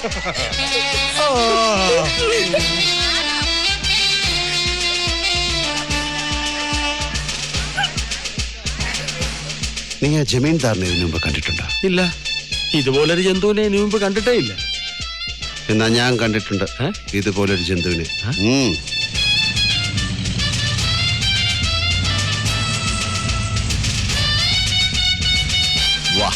നീ ആ ജമീൻദാറിനെ ഇതിനു മുമ്പ് കണ്ടിട്ടുണ്ടോ? ഇല്ല, ഇതുപോലൊരു ജന്തുവിനെ ഇതിനു മുമ്പ് കണ്ടിട്ടേ ഇല്ല. എന്നാ ഞാൻ കണ്ടിട്ടുണ്ട് ഇതുപോലൊരു ജന്തുവിനെ. വാ.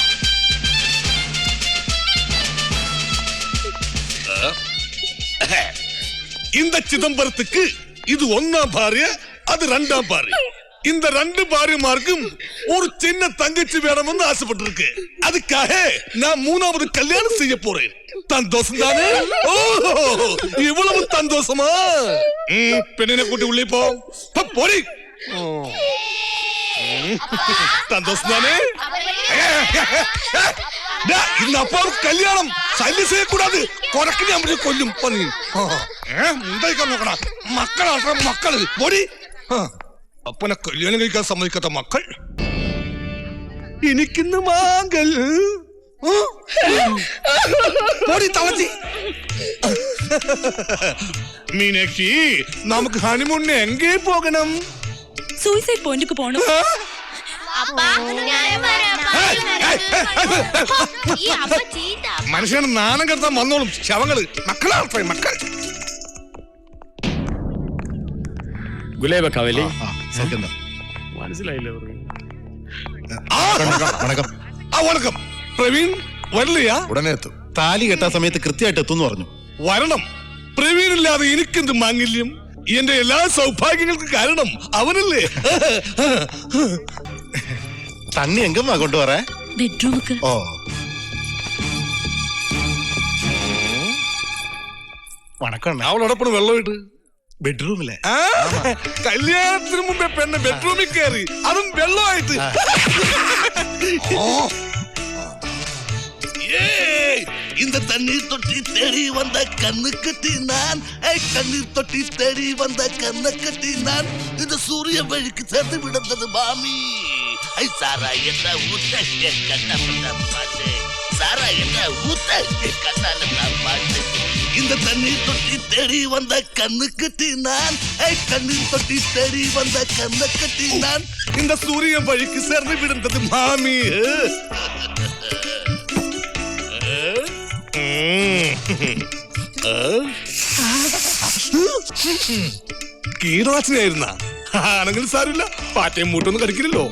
இந்த சிதம்பரத்துக்கு இது ஒன்னாம் பாரு, அது ரெண்டாம் பாரு. இந்த ரெண்டு பாரியமார்க்கும் ஒரு சின்ன தங்கச்சி வேணும்னு ஆசைப்பட்டிருக்கு. அதுக்காக நான் மூணாவது கல்யாணம் செய்ய போறேன். சந்தோஷம் தானே? இவ்வளவு சந்தோஷமா? பெண்ணினை கூட்டி உள்ளே போ. போடி. சந்தோஷம் தானே? இந்த அப்பாவுக்கு கல்யாணம் சல்லி செய்யக்கூடாது. கொரக்கு நம்ம கொல்லும் பண்ணி നോക്കടാ. മക്കളാ മക്കള്. പോടി. അപ്പനെ കല്യാണം കഴിക്കാൻ സമ്മതിക്കാത്ത മക്കൾ. എനിക്കിന്ന് മാങ്കൽ. പോടി തളച്ചി. മീനാക്ഷി, നമുക്ക് ഹണിമൂണിന് എങ്കേ പോകണം? സൂയിസൈഡ് പോയിന്റിക്ക് പോണം. മനുഷ്യന് നാണം കെടുത്താൻ വന്നോളും ശവങ്ങള്. മക്കളാണ് മക്കൾ. ഗുലേബ കവലി മനസ്സിലായില്ലേ? വണക്കം. പ്രവീൺ വരலையா? ഉടനെ എത്തും. താലി കെട്ടാ സമയത്ത് കൃത്യമായിട്ട് എത്തും പറഞ്ഞു. വരണം. പ്രവീൺ ഇല്ലാതെ എനിക്കെന്ത് മാംഗല്യം? എന്റെ എല്ലാ സൗഭാഗ്യങ്ങൾക്കും കാരണം അവനല്ലേ. തണ്ണി എങ്കും കൊണ്ടുവരേ? ബെഡ്റൂമുക്ക്. ഓ, വണക്കം. അവളോടൊപ്പം വെള്ളമായിട്ട് ബെഡ്റൂമിലെ കല്യാണത്തിന് മുമ്പേ പെണ്ണ് ബെഡ്റൂമിൽ കയറി, അതും വെള്ളമായിട്ട്. இந்த தண்ணீர் தொட்டி தேடி வந்த கண்ணு கட்டி நான், கண்ணீர் தொட்டி தேடி வந்த கண்ணை கட்டி நான், இந்த சூரிய வழிக்கு சேர்ந்து விடுந்தது மாமி. சாரா என்ன ஊத்த கண்ண பாட்டு, சாரா என்ன ஊத்த கண்ணால பாட்டு. இந்த தண்ணீர் தொட்டி தேடி வந்த கண்ணு கட்டி நான், கண்ணீர் தொட்டி தேடி வந்த கண்ணை கட்டி நான், இந்த சூரிய வழிக்கு சேர்ந்து விடுந்தது மாமி. കീടനാശിനിയായിരുന്ന ആണെങ്കിലും സാരമില്ല, പാറ്റയും മൂട്ടൊന്നും കടിക്കില്ലല്ലോ.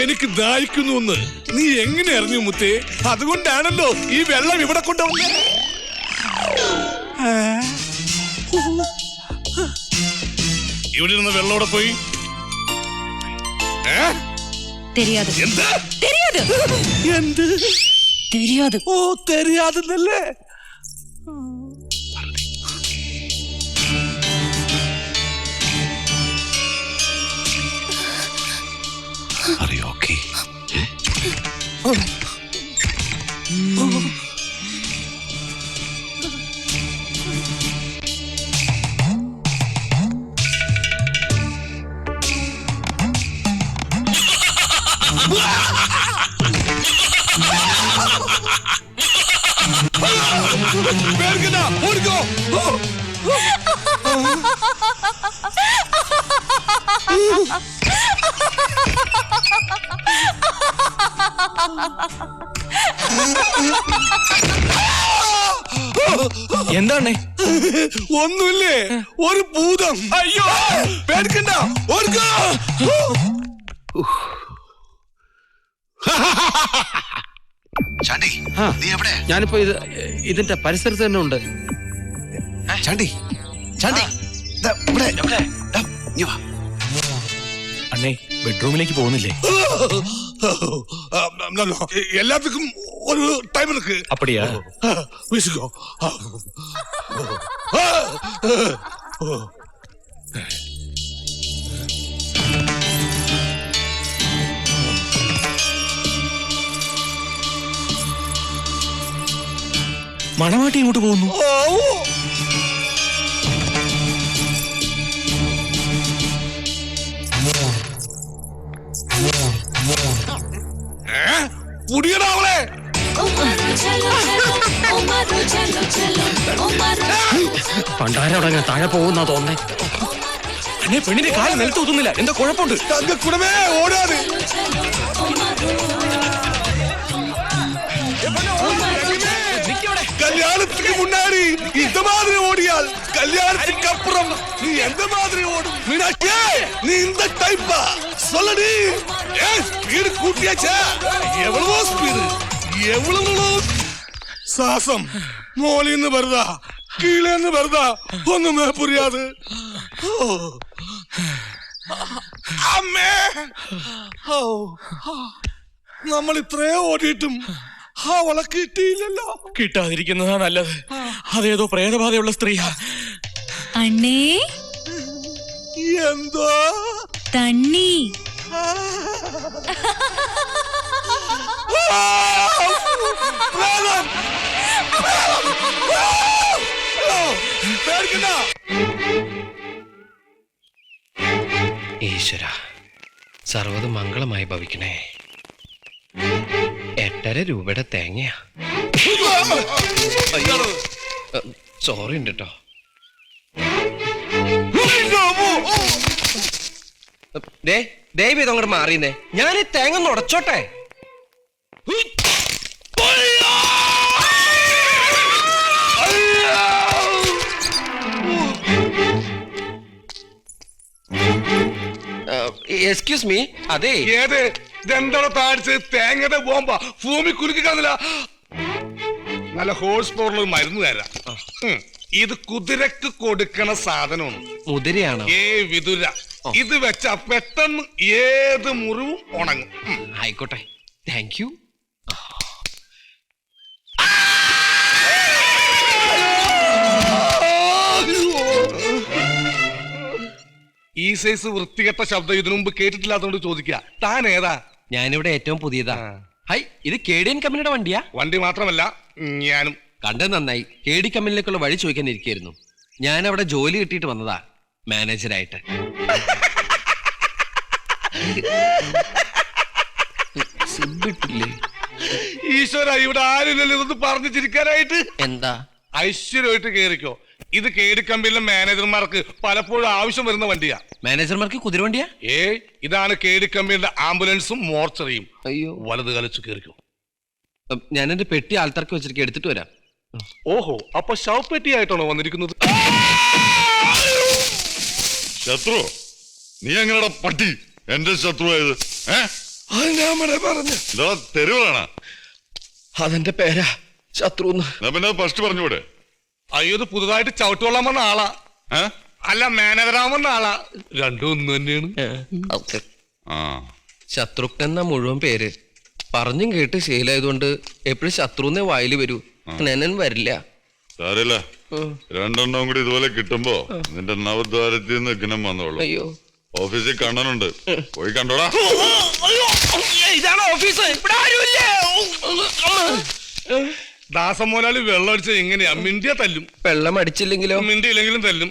എനിക്ക് ദാഹിക്കുന്നു എന്ന് നീ എങ്ങനെ അറിഞ്ഞു മുത്തേ? അതുകൊണ്ടാണല്ലോ ഈ വെള്ളം ഇവിടെ കൊണ്ടുവന്നേ. ഇവിടെ ഇരുന്ന വെള്ളോടെ പോയി. தெரியாது. എന്ത് தெரியாது. എന്ത് தெரியாது. ഓ, தெரியாதுന്നല്ലേ? Are you okay? പേടിക്കണ്ട, ഓടിക്കോ. എന്താണ്? ഒന്നുമില്ലേ, ഒരു ഭൂതം. അയ്യോ, പേടിക്കണ്ട, ഓടിക്കോ. ചാണ്ടി, നീ എവിടെ? ഞാനിപ്പോ ഇതിന്റെ പരിസരത്ത് തന്നെ ഉണ്ട്. ചാണ്ടി, ചാണ്ടി, അണ്ണേ, ബെഡ്റൂമിലേക്ക് പോകുന്നില്ലേ? എല്ലാത്തിനും ഒരു ടൈം ഇருக்கு. അപ്പടിയാ? വീശിക്കോ. മണവാട്ടി ഇങ്ങോട്ട് പോകുന്നു. പുടിയടാവളെ. പണ്ടാരടങ്ങ താഴെ പോകുന്നാ തോന്നേ. അന്നെ പെണ്ണിന്റെ കാല് നിലത്ത് ഒതുന്നില്ല, എന്താ കുഴപ്പമുണ്ട്? തങ്കക്കുടമേ ഓടാതെ. கல்யாணத்துக்கு முன்னாடி இந்த மாதிரி ஓடியால் கல்யாணத்துக்கு அப்புறம் நீ எந்த மாதிரி ஓடும்? மீனாட்சி, நீ இந்த டைப்பா? சொல்லடி. ஸ்பீடு கூட்டியாச்சா? எவ்வளவோ ஸ்பீடு, எவ்வளவோ சாசம். മോളിന്ന് വരുതാ കീഴേന്ന് വരുതാ ഒന്നുമേ പുരിയാതെ. അമ്മേ, നമ്മൾ ഇത്രേ ഓടിയിട്ടും അവളെ കിട്ടിയില്ലല്ലോ. കിട്ടാതിരിക്കുന്നതാ നല്ലത്. അതേതോ പ്രേതബാധയുള്ള സ്ത്രീയാ. അണ്ണേ, എന്തോ തണ്ണി. ഈശ്വര, സർവ്വതും മംഗളമായി ഭവിക്കണേ. 8.5 രൂപയുടെ തേങ്ങയാ. സോറി ഉണ്ട് കേട്ടോ. ദയവ് ഇത് അങ്ങോട്ട് മാറിയുന്നേ. ഞാൻ ഈ തേങ്ങ ഒന്ന് ഉടച്ചോട്ടെ. Excuse me. അതെ, ഏത് ഇതെന്താണോ താഴ്ച? തേങ്ങയുടെ ബോംബ ഭൂമി കുലുക്കി കാണുന്നില്ല. നല്ല ഹോഴ്സ് പവറിൽ ഒരു മരുന്ന് തരാം. ഇത് കുതിരക്ക് കൊടുക്കണ സാധനമാണ്. മുതിരയാണോ? വിതുര. ഇത് വെച്ച പെട്ടെന്ന് ഏത് മുറിവും ഉണങ്ങും. ആയിക്കോട്ടെ, താങ്ക് യു. ഈ സൈസ് വൃത്തികെട്ട ശബ്ദം ഇതിനു മുമ്പ് കേട്ടിട്ടില്ലാത്തതുകൊണ്ട് ചോദിക്കുക, താൻ ഏതാ? ഞാനിവിടെ ഏറ്റവും പുതിയതാ. ഹൈ, ഇത് KDN കമ്പനിയുടെ വണ്ടിയാ? വണ്ടി മാത്രമല്ല, ഞാനും. കണ്ടത് നന്നായി. KD കമ്പനിയിലേക്കുള്ള വഴി ചോദിക്കാൻ ഇരിക്കായിരുന്നു. ഞാൻ അവിടെ ജോലി കിട്ടിയിട്ട് വന്നതാ, മാനേജരായിട്ട്. ഈശ്വര, ഇവിടെ ആരില്ലല്ലോ ഇതൊന്ന് പറഞ്ഞു ചിരിക്കാനായിട്ട്. എന്താ? ഐശ്വര്യമായിട്ട് കേറിക്കോ. ഇത് KD കമ്പനിയിലെ മാനേജർമാർക്ക് പലപ്പോഴും ആവശ്യം വരുന്ന വണ്ടിയാ. മാനേജർമാർക്ക് കുതിരവണ്ടിയാ? ഇതാണ് KD കമ്പനിയുടെ ആംബുലൻസും മോർച്ചറിയും. അയ്യോ, വലത് കളിച്ചു കേറിക്കോ. ഞാൻ എന്റെ പെട്ടി ആൾത്തർക്ക് വെച്ചിട്ട് എടുത്തിട്ട് വരാം. ഓഹോ, അപ്പൊ ശവപ്പെട്ടിയായിട്ടാണോ വന്നിരിക്കുന്നത്? ശത്രു, നീ എങ്ങനെയാ പട്ടി എന്റെ ശത്രു ആയത്? തെരുവാണ്. അതെന്റെ പേരാ, ശത്രു. പിന്നെ ഫസ്റ്റ് പറഞ്ഞൂടെ? അയ്യോ, ഇത് പുതുതായിട്ട് ചവിട്ടുകൊള്ളാൻ വന്ന ആളാ. അല്ല, മാനേജറാൻ വന്ന ആളാ. രണ്ടും ഒന്ന് തന്നെയാണ്. ശത്രുഘ്നൻ എന്ന മുഴുവൻ പേര്. പറഞ്ഞും കേട്ട് ശീലമായതുകൊണ്ട് എപ്പോഴും ശത്രുന്നേ വായില് വരൂ. ജ്ഞാനൻ വരില്ല. സാരല്ല, രണ്ടെണ്ണം കൂടി ഇതുപോലെ കിട്ടുമ്പോ നിന്റെ നവദ്വാരത്തിൽ നിന്ന് ഘനം വന്നോളൂ. അയ്യോ, ഓഫീസിൽ കണ്ണനുണ്ട്, പോയി കണ്ടോടാ. ഇതാണ് ഓഫീസ്. ദാസം മോലാളി വെള്ളം അടിച്ച എങ്ങനെയാ? മിണ്ടിയ തല്ലും. വെള്ളം അടിച്ചില്ലെങ്കിലോ? മിണ്ടിയില്ലെങ്കിലും തല്ലും.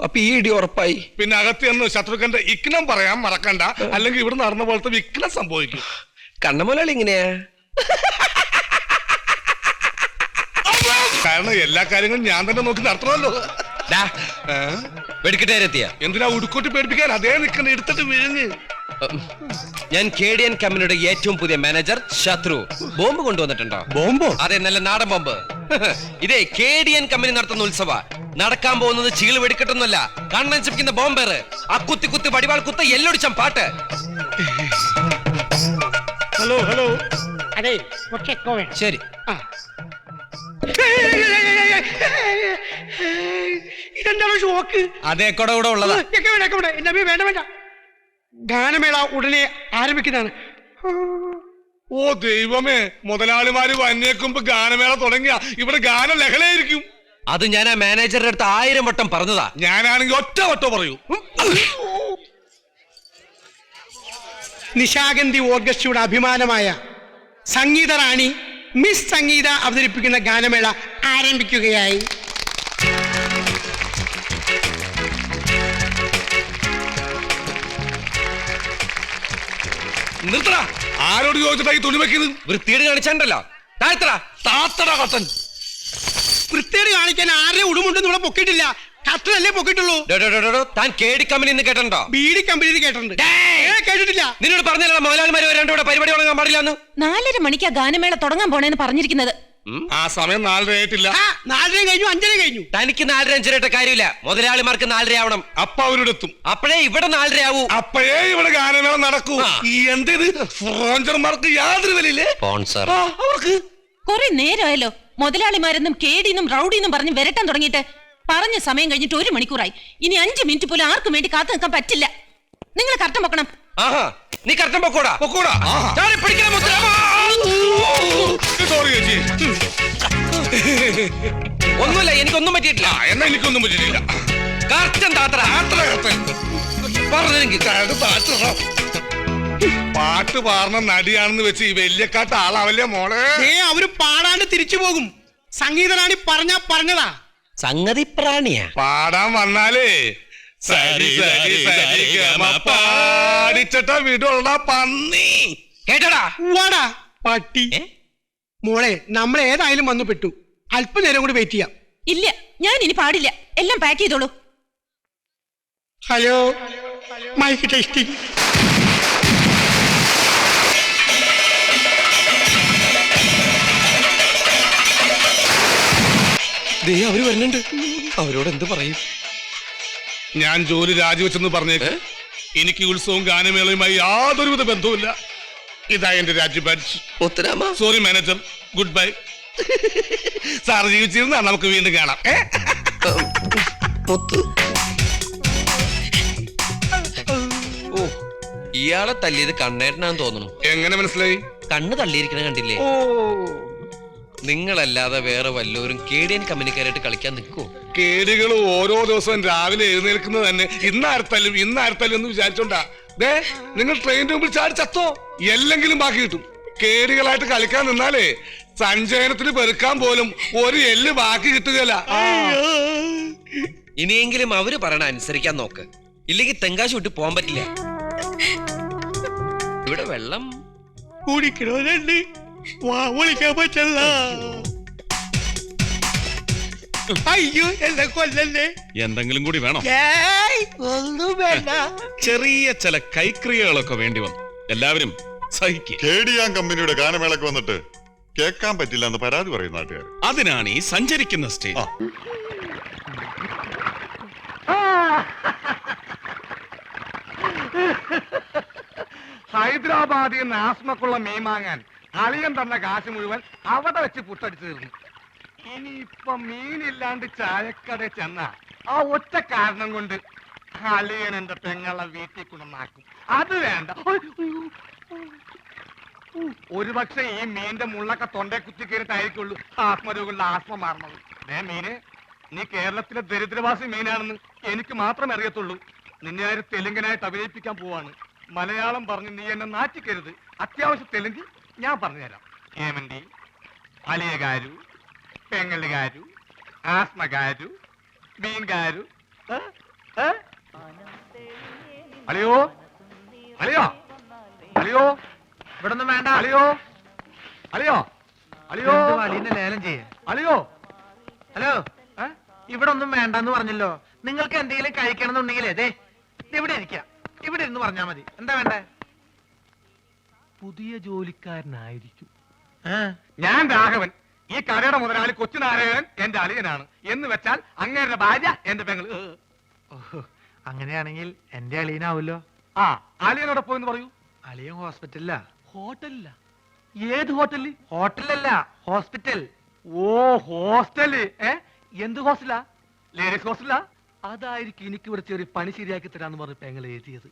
അപ്പൊ ഈ ഇടി ഉറപ്പായി. പിന്നെ അകത്ത് എന്ന് ശത്രുക്കന്റെ ഇഗ്നം പറയാൻ മറക്കണ്ട, അല്ലെങ്കിൽ ഇവിടെ നടന്ന പോലത്തെ വിഘ്നം സംഭവിക്കും. കണ്ണമോലാളി ഇങ്ങനെയാ? കാരണം എല്ലാ കാര്യങ്ങളും ഞാൻ തന്നെ നോക്കി നടത്തണമല്ലോ. വെടിക്കെട്ടിയ എന്തിനാ ഉടുക്കോട്ടി പേടിപ്പിക്കാൻ? അതേ നിൽക്കുന്ന എടുത്തിട്ട് വിഴുങ്ങ്. ഞാൻ KDN കമ്പനിയുടെ ഏറ്റവും പുതിയ മാനേജർ ശത്രു. ബോംബ് കൊണ്ടുവന്നിട്ടുണ്ടോ? ബോംബോ? അതെ, നല്ല നാടൻ ബോംബ്. ഇതേ KDN കമ്പനി നടത്തുന്ന ഉത്സവ. നടക്കാൻ പോകുന്നത് ചീള് വെടിക്കെട്ടൊന്നുമല്ല, കണ്ണൻ ചിപ്പിക്കുന്ന ബോംബേറ്. ആ കുത്തി കുത്തി വടിവാൾ കുത്ത എല്ലൊടിച്ചാൻ പാട്ട്. Hello hello. അതെ, കുറച്ചൊക്കെ വേണം. ശരി. ഇതെന്താണ് ഷോക്ക്? അതേ കൂടെ കൂടെ ഉള്ളതാ. എന്റെ വേണ്ട വേണ്ട. ഗാനമേള ഉടനെ ആരംഭിക്കുന്നതാണ്. ഓ ദൈവമേ, മുതലാളിമാര് വന്നേക്കുമ്പോ ഗാനമേള തുടങ്ങിയ ഇവിടെ ഗാന ലഹളയായിരിക്കും. അത് ഞാൻ ആ മാനേജറുടെ അടുത്ത് 1000 വട്ടം പറഞ്ഞതാ. ഞാനാണെങ്കിൽ ഒറ്റ വട്ടം പറയൂ. നിശാഗന്ധി ഓർക്കസ്ട്രയുടെ അഭിമാനമായ സംഗീത റാണി മിസ് സംഗീത അവതരിപ്പിക്കുന്ന ഗാനമേള ആരംഭിക്കുകയായി. നിർത്തടാ, ആരോട് ചോദിച്ചിട്ടാ ഈ തുണി വെക്കുന്നത്? വൃത്തിയേട് കാണിച്ചാണ്ടല്ലോ താഴ്ത്തടാ. താത്തടാ കത്തൻ. വൃത്തിയോട് കാണിക്കാൻ ആരുടെ ഉടുമുണ്ടെന്ന് ഇവിടെ പൊക്കിയിട്ടില്ല. കത്തനല്ലേ പൊക്കിയിട്ടുള്ളൂ. ഡോ, ഡോ, ഡോ, ഡോ, ഡോ. താൻ കേടി കമ്പനി കേട്ടോ? ബീഡി കമ്പനിയിൽ കേട്ടിട്ടുണ്ട്. കേട്ടിട്ടില്ല. നിന്നോട് പറഞ്ഞല്ലോ മുതലാളിമാർ രണ്ടുകൂടെ പരിപാടി തുടങ്ങാൻ പാടില്ലെന്ന്. 4:30 മണിക്കാ ഗാനമേള തുടങ്ങാൻ പോണേന്ന് പറഞ്ഞിരിക്കുന്നത്. ആ സമയം 4:30 ആയിട്ടില്ല. 4:30 കഴിഞ്ഞു, 5:30 കഴിഞ്ഞു. തനിക്ക് 4:30 5:30 കാര്യമില്ല. മുതലാളിമാർക്ക് 4:30 ആവണം. അപ്പ അവരുടെ എത്തും. അപ്പോഴേ ഇവിടെ 4:30 ആവൂ. അപ്പോഴേ ഇവിടെ ഗാനമേള നടക്കൂ. ഈ എന്തിത് ഫ്രോഞ്ചർമാർക്ക് യാതൊരു വിലയില്ലേ? സ്പോൺസർ അവർക്ക് കുറെ നേരമായല്ലോ മുതലാളിമാരെന്നും കേടിന്നും റൗഡിന്നും പറഞ്ഞ് വരട്ടാൻ തുടങ്ങിയിട്ട്. പറഞ്ഞ സമയം കഴിഞ്ഞിട്ട് 1 മണിക്കൂറായി. ഇനി 5 മിനിറ്റ് പോലും ആർക്കും വേണ്ടി കാത്തു നിൽക്കാൻ പറ്റില്ല. നിങ്ങൾ കർട്ടൻ വെക്കണം. ആഹാ, നീ കർട്ടൻ പൊക്കോടാ. പൊക്കോടാ. ചാടി പിടിക്കണം മുത്തലാമ. സോറി ചേച്ചി. ഒന്നുമില്ല, എനിക്കൊന്നും പറ്റിയിട്ടില്ല. എന്നാ എനിക്കൊന്നും പറ്റിയില്ല. കർട്ടൻ താത്തറ. പറഞ്ഞെങ്കിൽ പാട്ട് പാടുന്ന നടിയാണെന്ന് വെച്ച് ഈ വലിയക്കാട്ട് ആളാവല്ലേ മോളെ? അവര് പാടാണ്ട് തിരിച്ചു പോകും. സംഗീതറാണി പറഞ്ഞതാ. സംഗതി പ്രാണിയാ. പാടാൻ വന്നാലേ സരി സരി സരി ഗമ പാടിച്ചിട്ട വീടുള്ള പന്നി. കേട്ടടാ വാടാ പട്ടി. മോളെ, നമ്മൾ ഏതായാലും വന്നു പെട്ടു. അല്പനേരം കൂടി വെയിറ്റ് ചെയ്യാം. ഇല്ല, ഞാൻ ഇനി പാടില്ല. എല്ലാം പാക്ക് ചെയ്തോളൂ. Hello, mike testing. അവര് വരുന്നുണ്ട്. അവരോട് എന്ത് പറയും? ഞാൻ ജോലി രാജിവെച്ചെന്ന് പറഞ്ഞേക്ക്. എനിക്ക് ഉത്സവവും ഗാനമേളയുമായി യാതൊരുവിധ ബന്ധവുമില്ല. ഇതാ എന്റെ രാജി ബാഡ്ജ്. ഒത്തരാമ. Sorry manager, goodbye. Sir ജീവിച്ചിരുന്നാ നമുക്ക് വീണ്ടും കാണാം. ഓ, ഇയാളെ തല്ലിയത് കണ്ണേട്ടനാന്ന് തോന്നുന്നു. എങ്ങനെ മനസ്സിലായി? കണ്ണ് തള്ളിയിരിക്കണ കണ്ടില്ലേ? നിങ്ങളല്ലാതെ വേറെ വല്ലവരും കേടിയൻ കമ്പനിക്കാരായിട്ട് കളിക്കാൻ നിൽക്കുവോ? കേടികൾ ഓരോ ദിവസവും രാവിലെ എഴുന്നേൽക്കുന്നത് തന്നെ ഇന്നാർത്തല്ലും എന്ന് വിചാരിച്ചോണ്ടാ. നിങ്ങൾ ട്രെയിനിന്റെ മുമ്പിൽ ചാടി ചത്തോ, എല്ലെങ്കിലും ബാക്കി കിട്ടും. കേടികളായിട്ട് കളിക്കാൻ നിന്നാലേ സഞ്ചയനത്തിന് പെരുക്കാൻ പോലും ഒരു എല്ല് ബാക്കി കിട്ടുകയല്ല. ഇനിയെങ്കിലും അവര് പറയണ അനുസരിക്കാൻ നോക്ക്. ഇല്ലെങ്കിൽ തെങ്കാശ് വിട്ട് പോകാൻ പറ്റില്ല. ഇവിടെ വെള്ളം കുടിക്കണോന്നുണ്ട്. വിളിക്കാൻ പറ്റല്ല. അയ്യോ, എന്നെ കൊല്ലല്ലേ. എന്തെങ്കിലും കൂടി വേണം. ഒന്നും വേണ്ട. ചെറിയ ചില കൈക്രിയകളൊക്കെ വേണ്ടി വന്നു. എല്ലാവരും സഹിക്കുക. കേടിയാൻ കമ്പനിയുടെ ഗാനമേളക്ക് വന്നിട്ട് കേൾക്കാൻ പറ്റില്ല എന്ന് പരാതി പറയും നാട്ടുകാർ. അതിനാണ് ഈ സഞ്ചരിക്കുന്ന സ്റ്റേജ്. ഹൈദരാബാദിൽ നിന്ന് ആസ്മക്കുള്ള മീൻ വാങ്ങാൻ അളിയൻ തന്ന കാശ് മുഴുവൻ അവിടെ വെച്ച് പുട്ടടിച്ചു തീർന്നു. ഇനിയിപ്പൊ മീനില്ലാണ്ട് ചായക്കട ചെന്ന ആ ഒറ്റ കാരണം കൊണ്ട് അളിയൻ എന്റെ പെങ്ങളെ വീട്ടിൽ കൊണ്ടുവന്നാക്കും. അത് വേണ്ട. ഒരുപക്ഷെ ഈ മീന്റെ മുള്ളൊക്കെ തൊണ്ടേ കുത്തി കയറിട്ടായിരിക്കുള്ളൂ ആത്മരോഗങ്ങളുടെ ആസ്മ മാറണത്. മീന്, നീ കേരളത്തിലെ ദരിദ്രവാസി മീനാണെന്ന് എനിക്ക് മാത്രമേ അറിയത്തുള്ളൂ. നിന്നെ ആര് തെലുങ്കനായിട്ട് അഭിനയിപ്പിക്കാൻ പോവാണ്. മലയാളം പറഞ്ഞ് നീ എന്നെ നാറ്റിക്കരുത്. അത്യാവശ്യം തെലുങ്ക് ഞാൻ പറഞ്ഞുതരാം. ఏమండి, అలియ గారు, పెంగళి గారు, ఆస్మ గారు, బీన్ గారు. അളിയോ, അളിയോ, അളിയോ, ഇവിടെ ഒന്നും വേണ്ട. അളിയോ, അളിയോ, അളിയോ, അളിയന്റെ ലേലം ചെയ്യേ. അളിയോ, ഹലോ, ഇവിടെ ഒന്നും വേണ്ടെന്ന് പറഞ്ഞല്ലോ. നിങ്ങൾക്ക് എന്തെങ്കിലും കഴിക്കണം എന്നുണ്ടെങ്കിൽ അതെ ഇവിടെ ഇരിക്കാം. ഇവിടെ ഇരുന്ന് പറഞ്ഞാ മതി. എന്താ വേണ്ടേ? പുതിയ ജോലിക്കാരനായിരിക്കും. ഞാൻ രാഘവൻ. ഈ കടയുടെ മുതലാളി കൊച്ചുനാരായണൻ എന്റെ അളിയനാണ്. എന്ന് വെച്ചാൽ അങ്ങേരുടെ ഭാര്യ എന്റെ പെങ്ങൾ. അങ്ങനെയാണെങ്കിൽ എന്റെ അളിയനാവല്ലോ. ആ, അളിയനോടെ പോയെന്ന് പറയൂ. അളിയൻ ഹോസ്പിറ്റലിലാ. ഹോട്ടലില്ല. ഏത് ഹോട്ടലിൽ? ഹോട്ടലല്ല, ഹോസ്പിറ്റൽ. ഓ, ഹോസ്റ്റല്. എന്ത് ഹോസ്റ്റലാ? ലേഡീസ് ഹോസ്റ്റലാ? അതായിരിക്കും എനിക്ക് ഇവിടെ ചെറിയ പണി ശരിയാക്കി തരാന്ന് പറഞ്ഞ് പെങ്ങൾ എഴുതിയത്.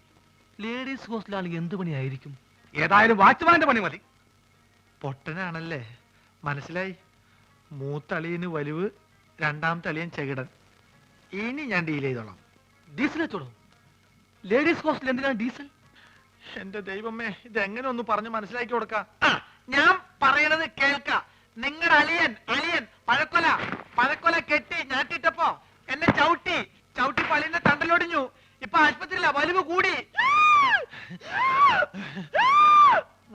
ലേഡീസ് ഹോസ്റ്റലാണെങ്കിൽ എന്ത് പണിയായിരിക്കും? ഏതായാലും വാച്ച്മാന്റെ പണി മതി. പൊട്ടനാണല്ലേ, മനസ്സിലായി. മൂത്തളിയന് വലിവ്, രണ്ടാമത്തെ അളിയൻ ചെകിടൻ. ഇനി ഞാൻ ഡീൽ ചെയ്തോളാം. ഡീസൽ വെച്ചോളൂ. ലേഡീസ് ഹോസ്റ്റൽ എന്തിനാണ് ഡീസൽ? എന്റെ ദൈവമേ, ഇതെങ്ങനെ ഒന്ന് പറഞ്ഞ് മനസ്സിലാക്കി കൊടുക്കാം. ഞാൻ പറയണത് കേൾക്ക. നിങ്ങളുടെ അളിയൻ പഴക്കൊല കെട്ടി ഞാട്ടിട്ടപ്പോ എന്നെ ചവിട്ടി പള്ളിന്റെ തണ്ടലൊടിഞ്ഞു. ഇപ്പൊ ആശുപത്രിയില്ല, വലിവ് കൂടി.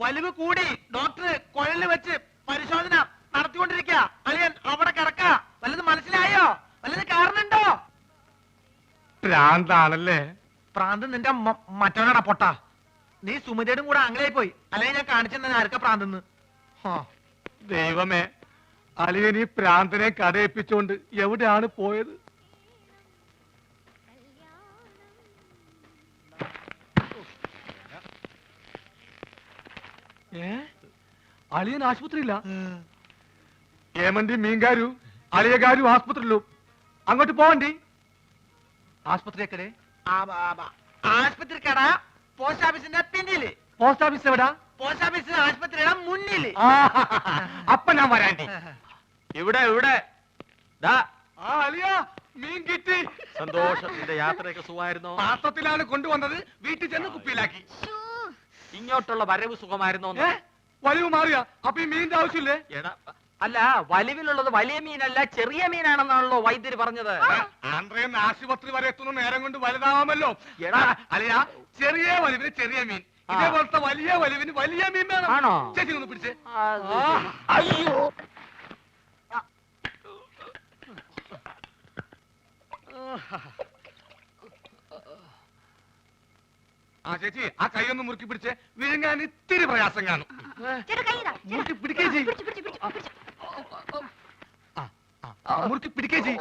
വലിവ് കൂടി. ഡോക്ടർ കുഴലിൽ വെച്ച് പരിശോധന നടത്തിക്കൊണ്ടിരിക്കുക. അളിയൻ അവിടെ കിടക്ക. വല്ലത് മനസ്സിലായോ? വല്ലത് കാരണുണ്ടോ? ഭ്രാന്താണല്ലേ? പ്രാന്ത് നിന്റെ മറ്റവനാടാ പൊട്ട. നീ സുമിതയുടെ കൂടെ അങ്ങനെ പോയി. അല്ലെങ്കിൽ ഞാൻ കാണിച്ചെന്ന ആർക്കാ പ്രാന്തെന്ന്. ദൈവമേ, അളിയൻ ഈ പ്രാന്തനെ കടയിപ്പിച്ചോണ്ട് എവിടെയാണ് പോയത്? അളിയൻ ആശുപത്രിയില്ല. ഏമന്തി മീൻകാരു അളിയകാരു ആസ്പത്രിയിലും. അങ്ങോട്ട് പോവണ്ടി. ആസ്പത്രിക്കടെ? ആശുപത്രി കട പോസ്റ്റ് ഓഫീസിന്റെ പിന്നില്. പോസ്റ്റ് ഓഫീസ് എവിടാ? പോസ്റ്റ് ഓഫീസിന് ആശുപത്രിയുടെ മുന്നില്. അപ്പൊ ഞാൻ വരാണ്ടി. ഇവിടെ ഇവിടെ അളിയ മീൻ കിട്ടി. സന്തോഷം. നിന്റെ യാത്രയൊക്കെ സുഖമായിരുന്നോ? പാത്രത്തിലാണ് കൊണ്ടുവന്നത്. വീട്ടിൽ ചെന്ന് കുപ്പിയിലാക്കി. ഇങ്ങോട്ടുള്ള വരവ് സുഖമായിരുന്നോ? വലിവ് മാറിയ അപ്പൊ ഈ മീനിന്റെ ആവശ്യമില്ലേ? അല്ല, വലിവിലുള്ളത് വലിയ മീനല്ല ചെറിയ മീനാണെന്നാണല്ലോ വൈദ്യര് പറഞ്ഞത്. ആന്ധ്രയെന്ന് ആശുപത്രി വരെ എത്തുന്ന നേരം കൊണ്ട് വലുതാവാമല്ലോ. എടാ അളിയ, ചെറിയ വലിവിന് ചെറിയ മീൻ, ഇതേപോലത്തെ വലിയ വലിവിന് വലിയ മീൻ വേണം. ആണോ? ചേച്ചി ഒന്ന് പിടിച്ചേ. അയ്യോ. ആ ചേച്ചി, ആ കൈ ഒന്ന് മുറുക്കി പിടിച്ചേ. വിഴുങ്ങാൻ ഇത്തിരി പ്രയാസം കാണും. മുറുക്കി പിടിക്കേ ചെയ്. മുറുക്കി പിടിക്കേ ചെയ്.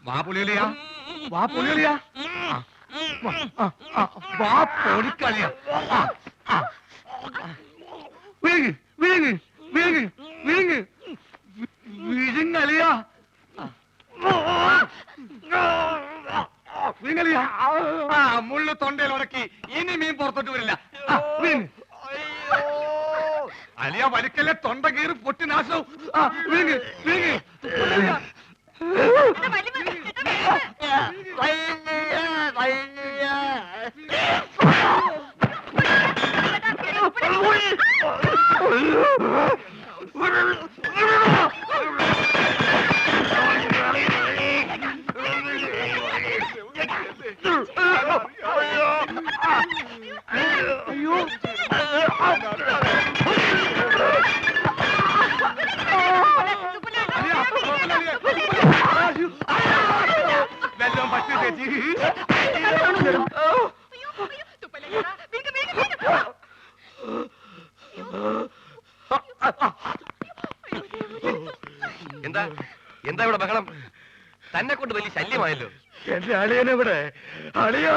വാ പൊളിയലിയാ, വാ പൊളിയലിയാ, വാ പൊളിക്കളിയാ. വിഴുങ്ങ് വിഴുങ്ങ് വിഴുങ്ങ് വിഴുങ്ങ് വിഴുങ്ങലിയാ. വിഴുങ്ങലിയാ. മുള്ളു തൊണ്ടയിൽ ഉടക്കി. ഇനി മീൻ പുറത്തോട്ട് വരില്ല. അലിയ വലിക്കല്ലേ, തൊണ്ട കീറി പൊട്ടി നാശവും. വിഴുങ്ങ് വിഴുങ്ങ്. വെള്ളം പറ്റി ചേച്ചി. എന്താ എന്താ ഇവിടെ ബഹളം? തന്നെ കൊണ്ട് വലിയ ശല്യമായല്ലോ. എന്റെ അളിയനെവിടെ? അളിയാ,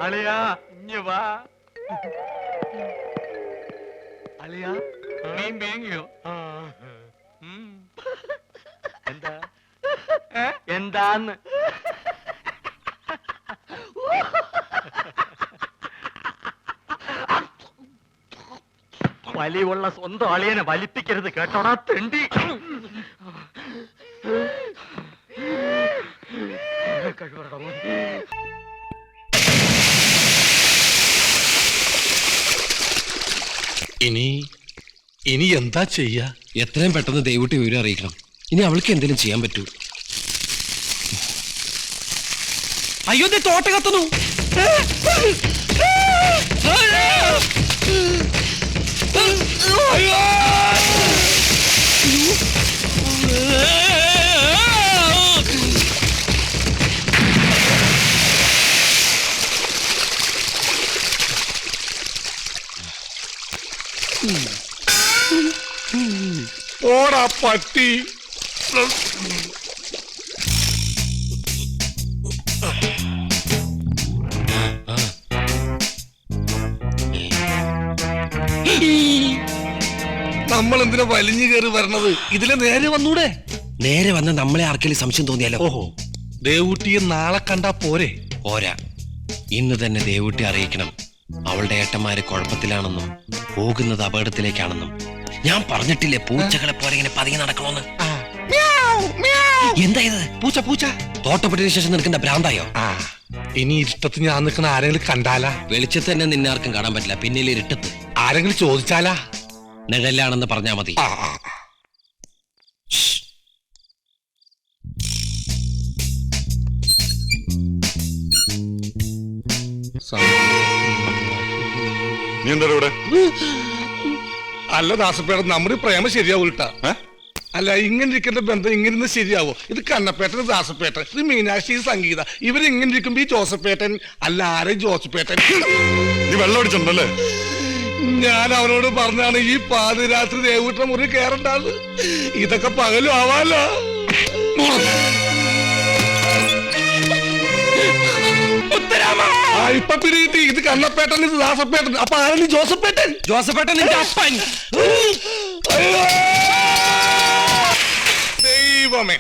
അളിയാ ഇഞ്ഞ് വാ. അളിയാ, മീൻ വേങ്ങിയോ? എന്താ എന്താന്ന്? വലിവുള്ള സ്വന്തം അളിയനെ വലിപ്പിക്കരുത് കേട്ടോടാ തെണ്ടി. ഇനി എന്താ ചെയ്യാ? എത്രയും പെട്ടെന്ന് ദൈവട്ടി വിവരം അറിയിക്കണം. ഇനി അവൾക്ക് എന്തെങ്കിലും ചെയ്യാൻ പറ്റൂ. അയ്യോ, തോട്ട കത്തുന്നു. ഓടാ പട്ടി. നമ്മൾ എന്തിനാ വലിഞ്ഞു കയറി വരണത്? ഇതിലെ നേരെ വന്നൂടെ? നേരെ വന്ന നമ്മളെ ആർക്കെങ്കിലും സംശയം തോന്നിയാലോ? ഓഹോ, ദേവൂട്ടിയെ നാളെ കണ്ടാ പോരെ? പോരാ, ഇന്ന് തന്നെ ദേവൂട്ടി അറിയിക്കണം. അവളുടെ ഏട്ടന്മാര് കുഴപ്പത്തിലാണെന്നും പോകുന്നത് അപകടത്തിലേക്കാണെന്നും. ഞാൻ പറഞ്ഞിട്ടില്ലേ പൂച്ചകളെ പോലെ ഇങ്ങനെ പതുങ്ങി നടക്കണോന്ന്? എന്താ ഇത്? പൂച്ച പൂച്ച തോട്ടപ്പെട്ടിന് ശേഷം നിൽക്കുന്ന ഭ്രാന്തായോ? ഇനി ഇരുട്ടത്ത് ഞാൻ നിൽക്കുന്ന ആരെങ്കിലും കണ്ടാലാ? വെളിച്ചത്ത് തന്നെ നിന്നെ ആർക്കും കാണാൻ പറ്റില്ല. പിന്നിൽ ഇരുട്ടത്ത് ആരെങ്കിലും ചോദിച്ചാലാ? നിഴലാണെന്ന് പറഞ്ഞാ മതി. നീ എന്താ ഇവിടെ? അല്ല ദാസപ്പേട്ടൻ നമ്മുടെ പ്രേമം ശരിയാവൂട്ടാ. അല്ല ഇങ്ങനെ ഇരിക്കേണ്ട ബന്ധം ഇങ്ങനെ ഇരുന്ന് ശരിയാവോ? ഇത് കണ്ണപ്പേട്ടൻ, ദാസപ്പേട്ടൻ, ഇത് മീനാക്ഷി, സംഗീത, ഇവരിങ്ങനെ ഇരിക്കുമ്പോ ഈ ജോസഫേട്ടൻ, അല്ല ആരെ ജോസഫേട്ടൻ? നീ വെള്ളം അടിച്ചിട്ടുണ്ടല്ലേ? ഞാൻ അവനോട് പറഞ്ഞാണ് ഈ പാതിരാത്രി ദേവൂട്ട മുറി കയറണ്ടാന്ന്. ഇതൊക്കെ പകലും ആവാലോ. ഇപ്പൊ പിടികിട്ടി, ഇത് കണ്ണപ്പേട്ടൻ, ഇത് ദാസപ്പേട്ടൻ. അപ്പൊ ആരാണ് ജോസഫേട്ടൻ? ജോസഫേട്ടൻ നിന്റെ അപ്പൻ. ദൈവമേ,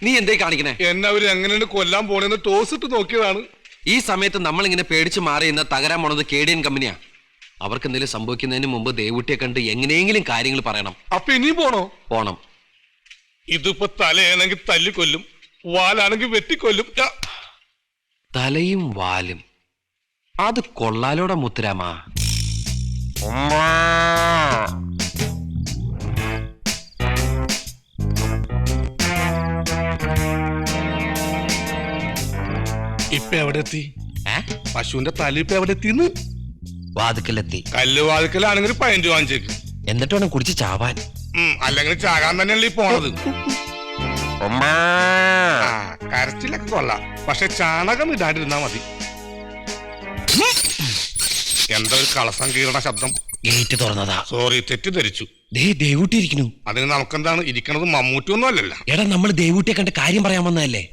നീ എന്തേ കാണിക്കണേ? എന്നെ അവര് എങ്ങനെയാണ് കൊല്ലാൻ പോണെന്ന് ടോസിട്ട് നോക്കിയതാണ്. ഈ സമയത്ത് നമ്മൾ ഇങ്ങനെ പേടിച്ച് മാറി ഇന്ന് തകരാൻ പോണത് കേഡിയൻ കമ്പനിയാ. അവർക്ക് എന്തെങ്കിലും സംഭവിക്കുന്നതിന് മുമ്പ് ദേവുട്ടിയെ കണ്ട് എങ്ങനെയെങ്കിലും കാര്യങ്ങൾ പറയണം. അപ്പൊ ഇനിയും പോണം. ഇതിപ്പോ തലയാണെങ്കിൽ തല്ലിക്കൊല്ലും, വാലാണെങ്കിൽ വെട്ടിക്കൊല്ലും. തലയും വാലും അത് കൊള്ളാലോടെ മുത്തുരാമാ. ഇപ്പൊ എവിടെ എത്തി? പശുവിന്റെ തല ഇപ്പൊ എവിടെ എത്തിന്ന്? വാതുക്കലെത്തി. കല്ല് വാതുക്കലാണെങ്കിൽ 15 വാങ്ങിച്ചേക്ക്. എന്നിട്ട് വേണം കുടിച്ച് ചാവാൻ. അല്ലെങ്കിൽ ചാകാൻ തന്നെയല്ലേ ഈ പോണത്. കരച്ചിലൊക്കെ കൊള്ളാം, പക്ഷെ ചാണകം ഇടാണ്ടിരുന്നാ മതി. എന്താ ഒരു കളസങ്കീർണ ശബ്ദം? ഗേറ്റ് തുറന്നതാ. സോറി, തെറ്റിദ്ധരിച്ചു. ദേവൂട്ടി ഇരിക്കുന്നു. അതിന് നമുക്കെന്താണ്? ഇരിക്കണത് മമ്മൂട്ടി ഒന്നും അല്ലല്ലോ. എടാ, നമ്മൾ ദേവൂട്ടിയെ കണ്ട് കാര്യം പറയാൻ വന്നതല്ലേ?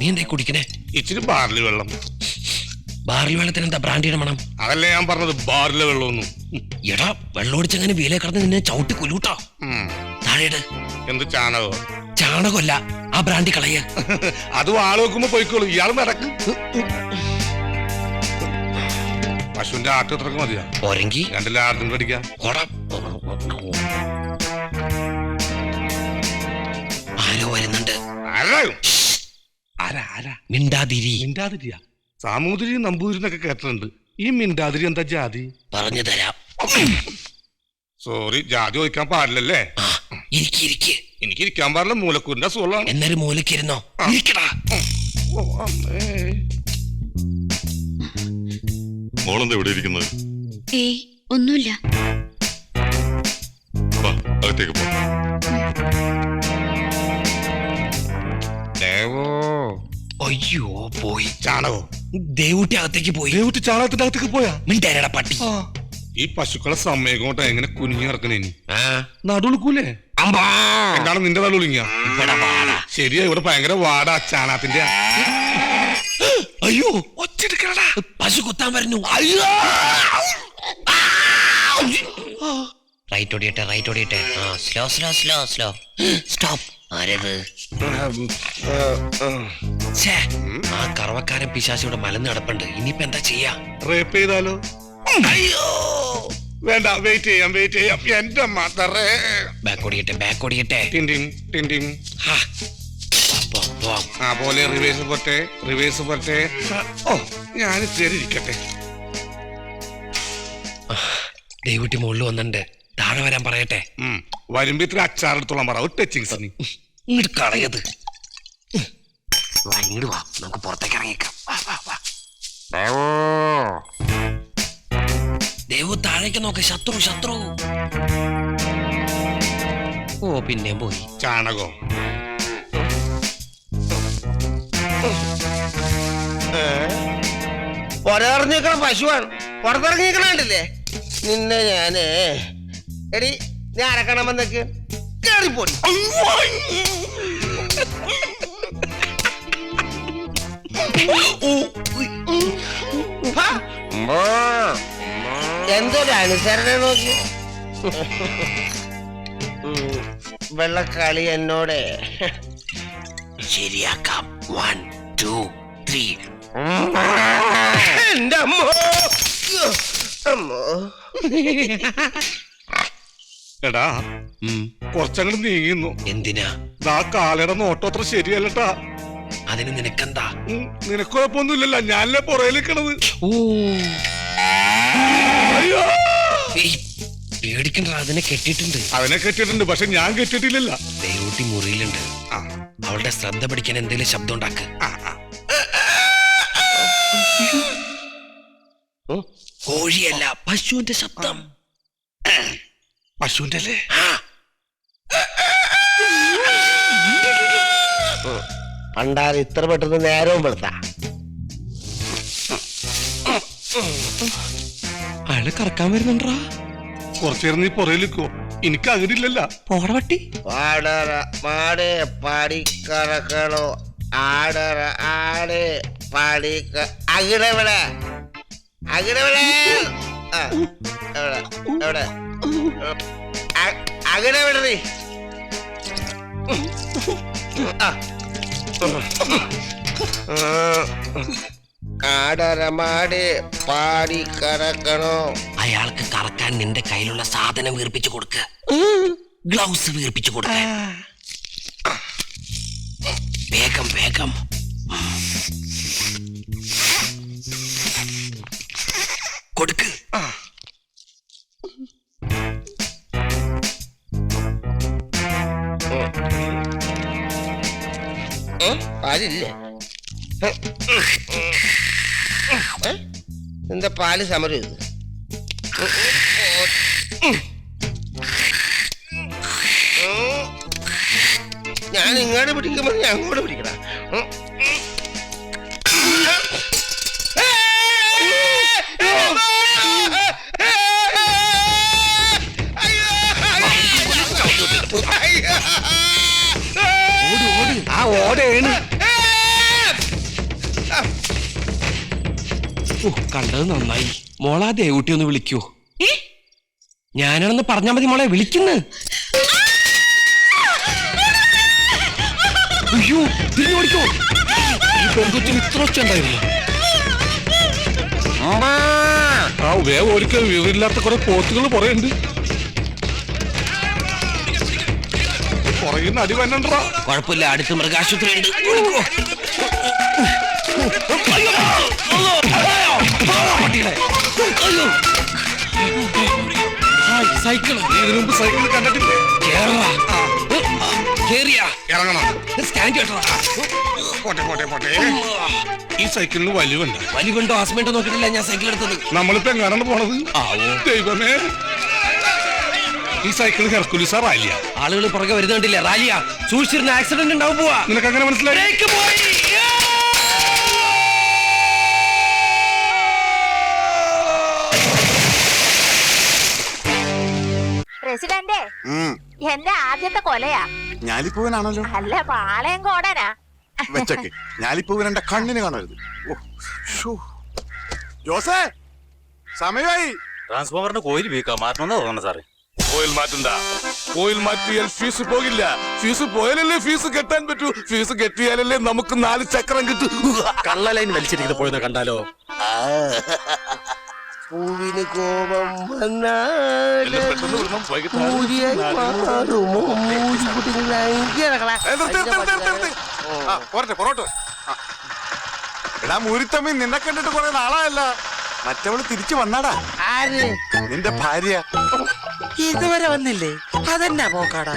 നീ എന്താ കുടിക്കണേ? ഇച്ചിരി ബാർലി വെള്ളം. ബാർലി വെള്ളത്തിന് എന്താ ബ്രാൻഡിയുടെ മണം? അതല്ലേ ഞാൻ പറഞ്ഞത്, ബാർലി വെള്ളമൊന്നും. എടാ, വെള്ളമൊടിച്ചങ്ങനെ വീലേ കിടന്ന് നിന്നെ ചവിട്ടി കൊല്ലൂട്ടോ. താഴെയിട്. എന്ത് ചാണകോ? ചാണകമല്ല, ആ ബ്രാൻഡി കളയ. അത് ആള് വെക്കുമ്പോ പോയിക്കോളൂ, ഇയാൾ നടക്ക്. പശുവിന്റെ ആട്ട് എത്രക്ക് മതിയാ? പോരെങ്കി 2 ലാടത്തിന് പഠിക്കാം. ആരോ വരുന്നുണ്ട്. മിണ്ടാതിരിയാ. സാമൂതിരി നമ്പൂതിരിന്നൊക്കെ കേട്ടിട്ടുണ്ട്. ഈ മിണ്ടാതിരി എന്താ ജാതി? പറഞ്ഞു തരാം. സോറി, ജാതി ചോദിക്കാൻ പാടില്ലല്ലേ? എനിക്ക് ഇരിക്കാൻ പാടില്ല, മൂലക്കൂരിന്റെ അസുഖമാണ്. എന്നൊരു മൂലക്കിരുന്നോ? മോളെന്താ ഇവിടെ ഇരിക്കുന്നത്? ഏയ് ഒന്നുമില്ല. വാ, അകത്തേക്ക് പോ. അയ്യോ, പോയി. ചാണകോ? ദേവൂട്ടി അകത്തേക്ക് പോയി. ദേവൂട്ടി ചാണകത്തിന്റെ അകത്തേക്ക് പോയാ? മിണ്ടേരടാ പട്ടി. ഈ പശുക്കളെ സമ്മേകം കൊണ്ട് എങ്ങനെ കുനിഞ്ഞു കിടക്കണേ? നടുക്കൂലേ? എന്താണ് നിന്റെ നടുളിങ്ങ? ശരിയാ, ഇവിടെ ഭയങ്കര വാടാ ചാണകത്തിന്റെ. അയ്യോ, ഒച്ചെടുക്കണടാ, പശു കുത്താൻ വരുന്നു. അയ്യോ, റൈറ്റ് ഓടിയട്ടെ. സ്ലോ. സ്റ്റോപ്പ്. ആരത്? ആ കറവക്കാരൻ പിശാചിയുടെ മലന്ന് കിടപ്പുണ്ട്. ഇനിയിപ്പോ എന്താ ചെയ്യാ? റേപ്പ് ചെയ്താലോ? അയ്യോ, വേണ്ട, വെയിറ്റ് ചെയ്യാം. എന്റെ മദറേ. ബാക്ക് ഓടിയട്ടെ. പോലെ റിവേഴ്സ് പോട്ടെ. ഓ, ഞാൻ ഇരിക്കട്ടെ. ദേവൂട്ടി മുകളിൽ വന്നിട്ടുണ്ട്. താഴെ വരാൻ പറയട്ടെ. വരുമ്പോ ഇത്ര അച്ചാറെടുത്തോളാൻ പറ. ടച്ചിങ്സ് ഇങ്ങോട്ട് കളയത്. ഇങ്ങോട്ട് വാ, നമുക്ക് പുറത്തേക്ക് ഇറങ്ങിക്കാം. ദേവു താഴേക്ക് നോക്ക്. ശത്രു. ഓ, പിന്നെ പോയി. ചാണകോ? പുറത്തിറങ്ങിക്കണ പശുവാണ്. പുറത്തിറങ്ങിക്കണേ നിന്നെ ഞാന്. എടി, ഞാൻ അരക്കണമെന്നൊക്കെ കേറിപ്പോടി. എന്തൊരു അനുസരണ നോക്കി. വെള്ളക്കളി എന്നോട് ശരിയാക്കാം. 1 2 3. എന്റെ അമ്മോ. എടാ, കുറച്ചങ്ങോട്ട് നീങ്ങുന്നു. എന്തിനാ? ആ കാലയുടെ നോട്ടം അത്ര ശരിയല്ലട്ടാ. അതിന് നിനക്കെന്താ? നിനക്ക് കുഴപ്പമൊന്നുമില്ലല്ലോ, ഞാനല്ലേ പുറകിൽ നിൽക്കണത്. പേടിക്കണ്ട, അതിനെ കെട്ടിയിട്ടുണ്ട്. അവനെ കെട്ടിയിട്ടുണ്ട്, പക്ഷെ ഞാൻ കെട്ടിയിട്ടില്ലല്ല. ദേവൂട്ടി മുറിയിലുണ്ട്. അവളുടെ ശ്രദ്ധ പിടിക്കാൻ എന്തെങ്കിലും ശബ്ദം ഉണ്ടാക്ക്. കോഴിയല്ല, പശുവിന്റെ ശബ്ദം. പശുവിന്റെ അല്ലേ? പണ്ടാറ് ഇത്ര പെട്ടെന്ന് നേരവും വെളുത്താ. അയാള് കറക്കാൻ വരുന്നുണ്ടാ. കുറച്ചേരം നീ പുറയിലേക്കോ, എനിക്ക് അകലില്ലല്ല. പോടവട്ടി പാടറ മാട് പാടിക്കറക്കണോ ആടറ ആട് പാടിക്ക അകിടവിടെ അകിടവിടെ എവിടെ എവിടെ അകിടവിടെ നീ ആടരമാട് പാടിക്കറക്കണോ. അയാൾക്ക് കറക്കാൻ നിന്റെ കയ്യിലുള്ള സാധനം വീർപ്പിച്ചു കൊടുക്ക. ഗ്ലൗസ് വീർപ്പിച്ചു കൊടുക്ക. വേഗം വേഗം. കൊടുക്ക്. പാലില്ലേ? എന്താ പാല് സമരം ഇത്? ഞാൻ ഇങ്ങോട്ട് പിടിക്കുമ്പോ ഞാൻ അങ്ങോട്ട് പിടിക്കണ. ആ ഓടേണ്. കണ്ടത് നന്നായി. മോളാ ദേവൂട്ടി ഒന്ന് വിളിക്കോ? ഞാനാണെന്ന് പറഞ്ഞാ മതി മോളെ. വിളിക്കുന്നു. അയ്യോ, തിരിഞ്ഞു ഓടിക്കോ. ഈ പെൺകൊച്ചിന് ഇത്ര ഒച്ച ഉണ്ടായിരുന്നു. ആ വേഗം ഒരിക്കൽ വിവരമില്ലാത്ത കുറെ പോത്തുകൾ പുറയുണ്ട്. പുറയുന്ന അടി വന്നണ്ടാ. കുഴപ്പമില്ല, അടുത്ത് മൃഗാശുപത്രി ഉണ്ട്. സൈക്കിൾ ഇതിനു മുമ്പ് സൈക്കിൾ കണ്ടിട്ടില്ലേ? ഇറങ്ങണം. സ്റ്റാൻഡ് പോട്ടെ പോട്ടെ പോട്ടെ. ഈ സൈക്കിളിന് വലിവുണ്ട്. വലിവുണ്ടോ ഹസ്ബൻഡ് നോക്കിയിട്ടില്ല ഞാൻ സൈക്കിൾ എടുത്തത്. നമ്മളിപ്പോ എങ്ങാനാണ് പോണത്? ദൈവമേ, ഈ സൈക്കിൾ ഹെർക്കുലിസാ റാലിയ. ആളുകൾ പുറകെ വരുന്നുണ്ടില്ല. റാലിയ സൂക്ഷിച്ചിരുന്ന ആക്സിഡന്റ് ഉണ്ടാവും. പോവാ. നിനക്ക് അങ്ങനെ മനസ്സിലായി? പ്രസിഡന്റ്, എന്റെ ആദ്യത്തെ കൊലയാ. ഞാലിപ്പൂവനാണല്ലോ. അല്ല, പാളയം കോടനാ. വെച്ചക്ക് ഞാലിപ്പൂവൻ എന്റെ കണ്ണിന് കാണരുത്. ജോസേ, സമയമായി. ട്രാൻസ്ഫോമറിന്റെ കോയിൽ വീക്കാ, മാറ്റണമെന്നാ തോന്നുന്നു സാറേ. കോയിൽ മാറ്റണ്ട. കോയിൽ മാറ്റിയാൽ ഫീസ് പോകില്ല. ഫീസ് പോയാലല്ലേ ഫീസ് കെട്ടാൻ പറ്റൂ. ഫീസ് കെട്ടിയാലല്ലേ നമുക്ക് 4 ചക്രം കിട്ടും. കള്ള ലൈൻ വലിച്ചിരിക്കുന്ന പോയെന്ന് കണ്ടാലോ? പൂവിന് കോപം വന്നാൽ പൊറോട്ട്. എടാ മൂരിത്തമ്മി, നിന്നെ കണ്ടിട്ട് കുറെ നാളായല്ല. മറ്റവള് തിരിച്ചു വന്നാടാ. ആര്? നിന്റെ ഭാര്യ ഇതുവരെ വന്നില്ലേ? അതെന്നാ പോക്കാടാ.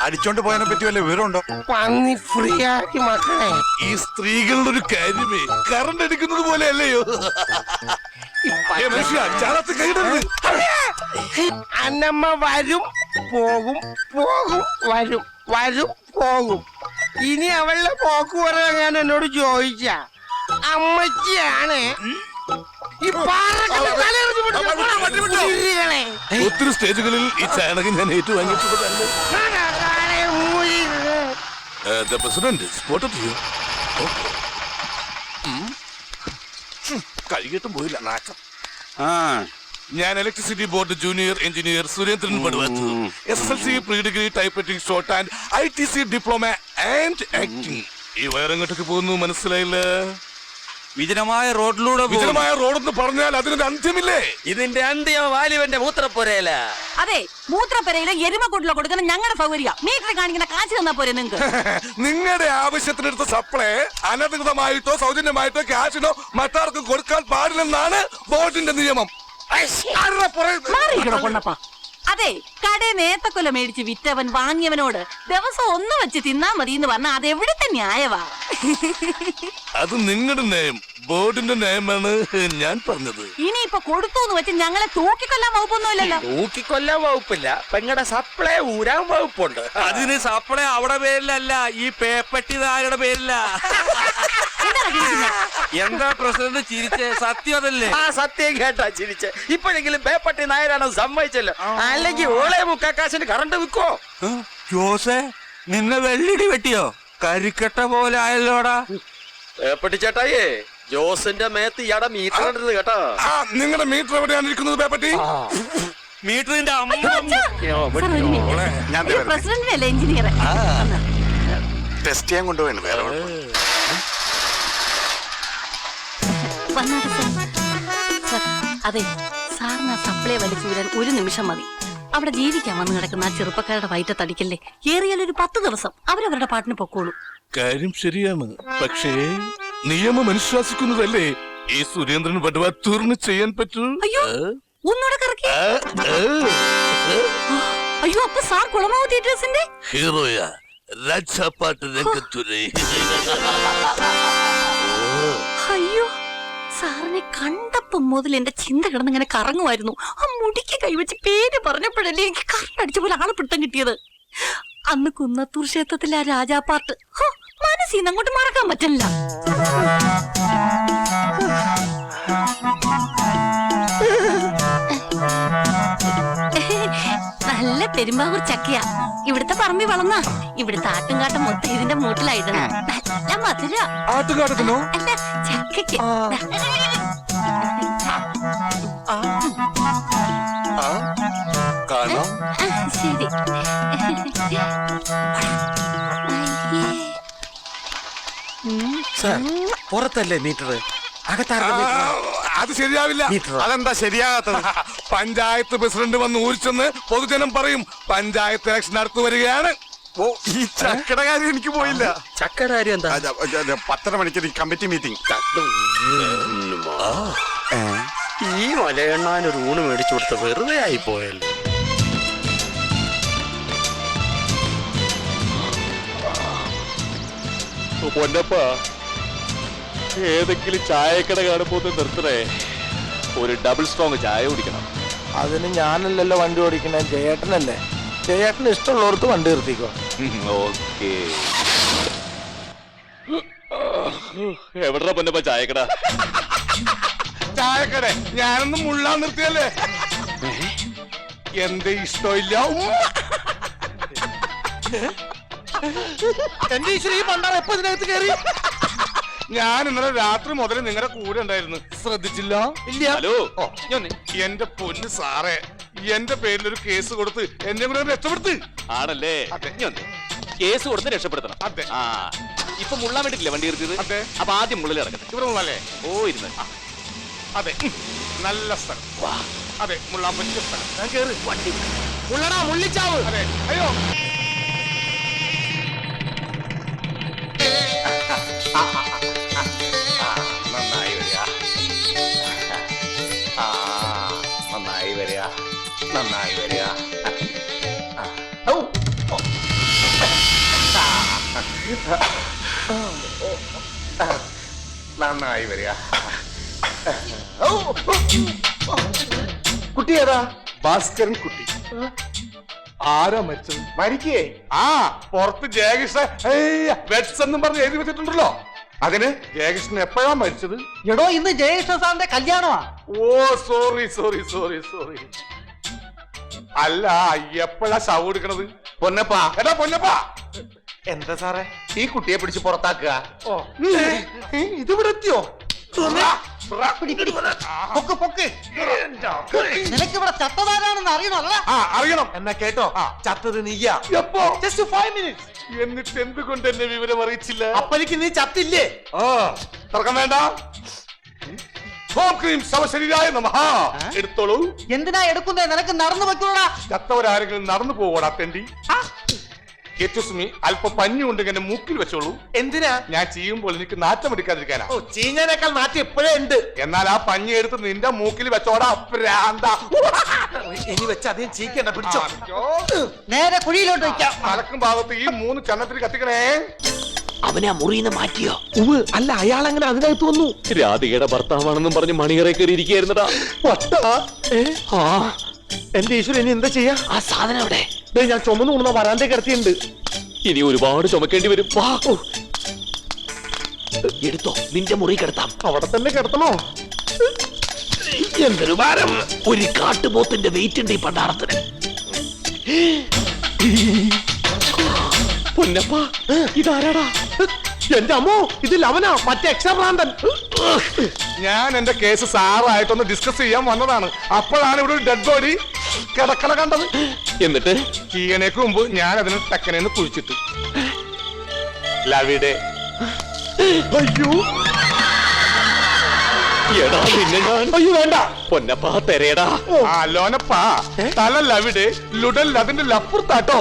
അടിച്ചോണ്ട് പോയതിനെ പറ്റി വല്ല വിവരമുണ്ടോ? പന്നി ഫ്രീ ആക്കി മക്കളെ. ഈ സ്ത്രീകളുടെ ഒരു കാര്യമേ കറണ്ട് അടിക്കുന്നത് പോലെ അല്ലയോ? അന്നമ്മ വരും പോകും, പോകും വരും, വരും പോകും. ഇനി അവളുടെ പോക്ക് പറയാൻ ഞാൻ എന്നോട് ചോദിച്ച അമ്മച്ചിയാണ്. ഒത്തിരി സ്റ്റേജുകളിൽ ഈ ചാണകം ഞാൻ ഏറ്റുവാങ്ങിയിട്ടുള്ളതല്ലേ. കഴുകിയിട്ടും പോയില്ല നാക്കം. ഞാൻ electricity board junior engineer Surendran Paduvathu. SSLC pre degree type writing short and ITC diploma and acting. ഈ വയറങ്ങോട്ടൊക്കെ പോകുന്നു മനസ്സിലായില്ല? വിജനമായ റോഡിലൂടെ വിജനമായ റോഡെന്ന് പറഞ്ഞാൽ അതിനൊരു അന്ത്യമില്ലേ? ഇതിന്റെ അന്ത്യം വാലിവന്റെ മൂത്രപ്പുരയില. അതെ, മൂത്രപ്പരയിലോ എരുമക്കൂട്ടിലോ കൊടുക്കുന്ന ഞങ്ങളുടെ സൗകര്യ. മീറ്റർ കാണിക്കുന്ന കാശ് തന്നാ പോരെ നിങ്ങൾക്ക്? നിങ്ങളുടെ ആവശ്യത്തിനെടുത്ത സപ്ലൈ അനധികൃതമായിട്ടോ സൗജന്യമായിട്ടോ ക്യാഷിനോ മറ്റാർക്കും കൊടുക്കാൻ പാടില്ലെന്നാണ് ബോർഡിന്റെ നിയമം. അതെ കടയിൽ നേത്തക്കൊല മേടിച്ച് വിറ്റവൻ വാങ്ങിയവനോട് ദിവസം ഒന്ന് വെച്ച് തിന്നാ മതി എന്ന് പറഞ്ഞാൽ അത് എവിടുത്തെ ന്യായവാ? അത് നിങ്ങളുടെ നയം, ബോർഡിന്റെ നയമാണ് ഞാൻ പറഞ്ഞത്. ഇനിയിപ്പൊ കൊടുത്തു എന്ന് വെച്ച് ഞങ്ങളെ തൂക്കിക്കൊല്ലാൻ വകുപ്പൊന്നുമില്ലല്ലോ. തൂക്കിക്കൊല്ലാൻ വകുപ്പില്ല, പെങ്ങടെ സപ്ലൈ ഊരാൻ വകുപ്പുണ്ട്. അതിന് സപ്ലൈ അവിടെ പേരിലല്ല, ഈ പേപ്പട്ടിതാരുടെ പേരില്ല. എന്താ പ്രസിഡന്റ് ചിരിച്ചേ? സത്യം അതല്ലേ? ആ സത്യം കേട്ടാ ചിരിച്ചേ. ഇപ്പോഴെങ്കിലും പേപ്പട്ടി നായരാണെന്ന് സമ്മതിച്ചല്ലോ, അല്ലെങ്കിൽ ഓളെ മുക്കാക്കാശിന് കറണ്ട് വിൽക്കോ? ജോസേ, നിന്നെ വെള്ളിടി വെട്ടിയോ? കരിക്കട്ട പോലെ ആയല്ലോടാ. പേപ്പട്ടി ചേട്ടായേ, ജോസിന്റെ മേത്ത് ഇയാടെ മീറ്റർ കണ്ടത് കേട്ടോ. നിങ്ങളുടെ മീറ്റർ എവിടെയാണ് ഇരിക്കുന്നത് പേപ്പട്ടി? മീറ്ററിന്റെ പ്രസിഡന്റിനല്ലേ എഞ്ചിനീയർ? ടെസ്റ്റ് ചെയ്യാൻ കൊണ്ടുപോയാണ് വേറെ കുഴപ്പമില്ല. അതെ സാറിന് ആ സപ്ലൈ വലിച്ചു വിടാൻ ഒരു നിമിഷം മതി. അവിടെ ജീവിക്കാൻ വന്ന് കിടക്കുന്ന ആ ചെറുപ്പക്കാരുടെ വയറ്റത്തടിക്കല്ലേ, ഏറിയാൽ ഒരു 10 ദിവസം അവരവരുടെ പാട്ടിന് പൊക്കോളൂ. കാര്യം ശരിയാണ്, പക്ഷേ നിയമം അനുശാസിക്കുന്നതല്ലേ ഈ സുരേന്ദ്രൻ വടവാത്തൂറിന് ചെയ്യാൻ പറ്റൂ. അയ്യോ ഒന്നുകൂടെ കറക്കി. അയ്യോ അപ്പൊ സാർ കുളമാവ് തിയേറ്റേഴ്സിന്റെ ഹീറോയാ, രാജാപ്പാട്ട് രംഗത്തുരേ. അയ്യോ സാറിനെ കണ്ടപ്പം മുതൽ എന്റെ ചിന്ത കിടന്നിങ്ങനെ കറങ്ങുമായിരുന്നു. ആ മുടിക്ക് കൈവച്ച് പേര് പറഞ്ഞപ്പോഴല്ലേ എനിക്ക് കറണ്ടടിച്ച പോലെ ആളെ പിടുത്തം കിട്ടിയത്. അന്ന് കുന്നത്തൂർ ക്ഷേത്രത്തിലെ ആ രാജാപ്പാട്ട് മനസ്സിന്ന് അങ്ങോട്ട് മറക്കാൻ പറ്റില്ല. നല്ല പെരുമ്പാവൂർ ചക്കയാ. ഇവിടുത്തെ പറമ്പി വളർന്ന ഇവിടുത്തെ ആട്ടുംകാട്ടം മൊത്തം ഇതിന്റെ മൂട്ടിലായിടണം. നല്ല മധുര. ആട്ടുകാട്ടത്തിനോ? അല്ല ചക്കയ്ക്ക്. കാണാം. ശരി. പുറത്തല്ലേ മീറ്റർ, അത് ശരിയാവില്ല. അതെന്താ ശരിയാകാത്തത്? പഞ്ചായത്ത് പ്രസിഡന്റ് വന്ന് ഊരിച്ചെന്ന് പൊതുജനം പറയും. പഞ്ചായത്ത് ഇലക്ഷൻ അടുത്ത് വരികയാണ്. ഓ, ഈ ചക്കയുടെ കാര്യം എനിക്ക് പോയില്ല. ചക്കയുടെ കാര്യം എന്താ? 10:30 മണിക്ക് കമ്മിറ്റി മീറ്റിംഗ്. ഈ മലയെണ്ണാനൊരു ഊണ് മേടിച്ചു കൊടുത്ത വെറുതെ ആയി പോയല്ലോ. പൊന്നപ്പ, ഏതെങ്കിലും ചായക്കട കാണുമ്പോ നിർത്തണേ, ഒരു ഡബിൾ സ്ട്രോങ് ചായ കുടിക്കണം. അതിന് ഞാനല്ലല്ലോ വണ്ടി ഓടിക്കണേ, ജയേട്ടനല്ലേ. ജയേട്ടന് ഇഷ്ടമുള്ളവർക്ക് വണ്ടി നിർത്തിക്കോ. ഓക്കേ. എവിടാ പൊന്നപ്പ ചായക്കട? ചായക്കട ഞാനൊന്നും മുള്ളാൻ നിർത്തിയല്ലേ. എന്റെ ഇഷ്ടമില്ല. എന്റെ ഈശ്വര, ഈ പണ്ടാറ എപ്പോ ഇതിനകത്ത് കയറി? ഞാൻ ഇന്നലെ രാത്രി മുതൽ നിങ്ങളുടെ കൂടെ ഉണ്ടായിരുന്നു, ശ്രദ്ധിച്ചില്ല? ഇല്ല. ഹലോ, എന്റെ പൊന്ന് സാറേ, എന്റെ പേരിൽ ഒരു കേസ് കൊടുത്ത് എന്നെ കൂടെ രക്ഷപ്പെടുത്ത്. ആണല്ലേ? അതെ. കേസ് കൊടുത്ത് രക്ഷപ്പെടുത്തണം. അതെ. ആ, ഇപ്പൊ മുള്ളാൻ വേണ്ടിട്ടില്ല വണ്ടി നിർത്തിയത്. അതെ. അപ്പൊ ആദ്യം മുള്ളിൽ ഇറങ്ങട്ടെ. ഇവിടെ മുള്ളല്ലേ? ഓ, ഇരുന്ന്. അതെ, നല്ല സ്ഥലം. അതെ, മുള്ളാൻ പറ്റിയ സ്ഥലം. ഞാൻ കേറി വണ്ടി മുള്ളടാ, മുള്ളിച്ചാവ്. അതെ. അയ്യോ, നന്നായി വരിക. നന്നായി വരിക. നന്നായി വരിക. നന്നായി വരിക. കുട്ടി ഏതാ? ഭാസ്കരൻ കുട്ടി. ആരാ മരിച്ചത്? മരിക്കേ? പുറത്ത് ജയകൃഷ്ണൻ വെറ്റ്സ് എന്നും പറഞ്ഞ് എഴുതി വെച്ചിട്ടുണ്ടല്ലോ. അതിന് ജയകൃഷ്ണൻ എപ്പോഴാ മരിച്ചത്? എടോ, ഇന്ന് ജയകൃഷ്ണ സാറിന്റെ കല്യാണമാ. ഓ, സോറി സോറി സോറി സോറി. അല്ല, എപ്പോഴാ ശവം എടുക്കണത്? പൊന്നപ്പാ, എടാ പൊന്നപ്പാ, എന്താ സാറേ ഈ കുട്ടിയെ പിടിച്ച് പുറത്താക്കുക? ഇതിവിടെ എത്തിയോ? നിനക്ക് ഇവിടെ ചത്തതാരാണെന്ന് അറിയണമല്ല? അറിയണം. എന്നാ കേട്ടോ, ചത്തത് നീയാ. എപ്പോ? Just 5 minutes. എന്നിട്ട് എന്തുകൊണ്ട് എന്നെ വിവരം അറിയിച്ചില്ല? അപ്പനിക്ക് നീ ചത്തില്ലേ? തർക്കം വേണ്ട. ശവശരീരായ നമഃ. എടുത്തോളൂ. എന്തിനാ എടുക്കുന്നേ? നിനക്ക് നടന്നു വെക്കൂടാ. ചത്തവരാരെങ്കിലും നടന്നു പോവോടാ തെണ്ടി. അല്പം പഞ്ഞുകൊണ്ട് എന്റെ മൂക്കിൽ വെച്ചോളൂ. എന്തിനാ? ഞാൻ ചെയ്യുമ്പോൾ എനിക്ക് നാറ്റം എടുക്കാതിരിക്കാനാ. ഓ, ചീഞ്ഞേനേക്കാൾ നാട്ടി എപ്പോഴേ ഉണ്ട്. എന്നാൽ ആ പഞ്ഞി എടുത്ത് നിന്റെ മൂക്കിൽ വെച്ചോടാ പ്രാന്ത. ഇനി വെച്ച് അധികം ചീക്കണ്ട, പിടിച്ചോ. നേരെ കുഴിയിലോട്ട് വെക്കാം. തലക്കും ഭാഗത്ത് ഈ 3 ചന്നത്തിൽ കത്തിക്കണേ. അവനെ മാറ്റിയോ? അല്ല, അയാൾ അങ്ങനെ അതിനകത്ത് വന്നു. രാധികയുടെ ഭർത്താവാണെന്നും പറഞ്ഞ് മണിയറ കയറി ഇരിക്കുകയായിരുന്നടാ. എന്റെ ഈശ്വരൻ, ഇനി എന്താ ചെയ്യാ? ആ സാധനം അവിടെ ഞാൻ ചുമന്നു കൊണ്ടുവന്ന വരാന്റെ കിടത്തിയുണ്ട്. ഇനി ഒരുപാട് ചുമക്കേണ്ടി വരും. എടുത്തോ, നിന്റെ മുറി കിടത്താം. അവിടെ തന്നെ കിടത്തണോ? എന്തൊരു ഭാരം! ഒരു കാട്ടുപോത്തിന്റെ വെയിറ്റ് ഉണ്ട് ഈ പണ്ടാറത്തിന്. പൊന്നപ്പാ, ഇതാരാടാ? എന്റെ അമ്മോ, ഇത് ലവനാ, മറ്റേ എക്സാഭ്രാന്തൻ. ഞാൻ എന്റെ കേസ് സാറായിട്ടൊന്ന് ഡിസ്കസ് ചെയ്യാൻ വന്നതാണ്. അപ്പോഴാണ് ഇവിടെ ഒരു ഡെഡ് ബോഡി കിടക്കണ കണ്ടത്. എന്നിട്ട് ചീയണേക്ക് മുമ്പ് ഞാൻ അതിന് ടക്കനെന്ന് കുഴിച്ചിട്ടു. ലവിടെ. അയ്യോ, എടാ നിന്നെ ഞാൻ. അയ്യോ വേണ്ട. പൊന്നപ്പാ തെരയടാ. ലോനപ്പാ, തല ലവിടെ, ലുടൽ അതിന്റെ ലപ്പുറത്താട്ടോ.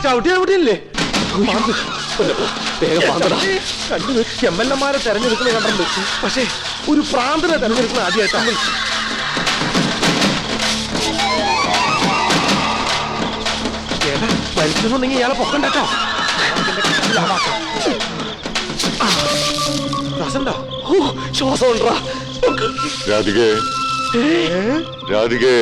ചവിട്ടി എവിടെയല്ലേ? വേഗം എംഎൽഎമാരെ തെരഞ്ഞെടുക്കുന്ന കണ്ടിട്ടുണ്ട്, പക്ഷേ ഒരു പ്രാന്തനെ തെരഞ്ഞെടുക്കുന്ന ആദ്യമായിട്ടാണ്. മനുഷ്യനുണ്ടെങ്കിൽ ഇയാളെ പൊക്കണ്ടോ? ശ്വാസം ഉണ്ടാ. രാധികേ, രാധികേ,